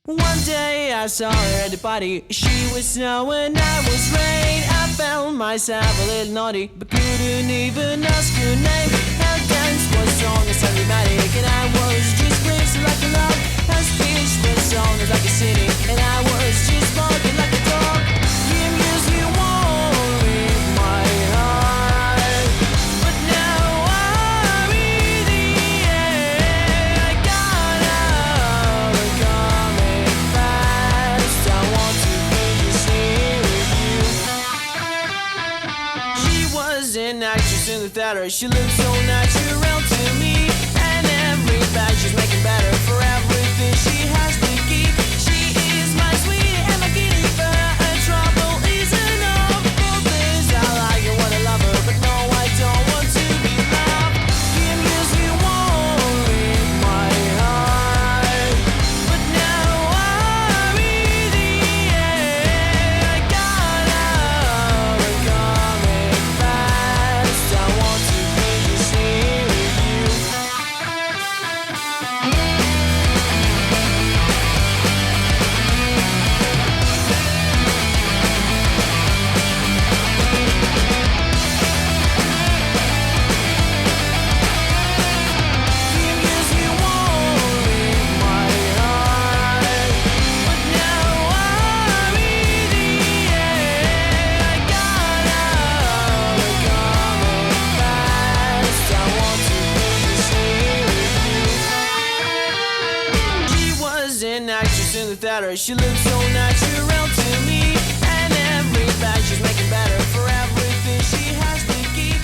One day I saw her at the party. She was snow and I was rain. I found myself a little naughty, but couldn't even ask her name. Her dance was on as cinematic, and I was just crazy like a love. Her speech was on as like a city, and I was just barking like a dog. You music won't leave my heart, but now I'm in the air. I gotta overcome it fast. I want to be just here with you. She was an actress in the theater. She looked so natural to me, and every bag she's making better. For everything she has the key. She is my sweet and my guinea bird. Trouble is enough for this. I like her, wanna love her, but no, I don't want to be loved. You music won't leave my heart, but now I'm in the air. I gotta overcome it fast. I want to be just here with you. You music won't leave my heart, but now I'm in the air. I gotta overcome it fast. I want to be just here with you. She was an actress in the theater. She looked so natural to me, and every bag she's making better. For everything she has the key.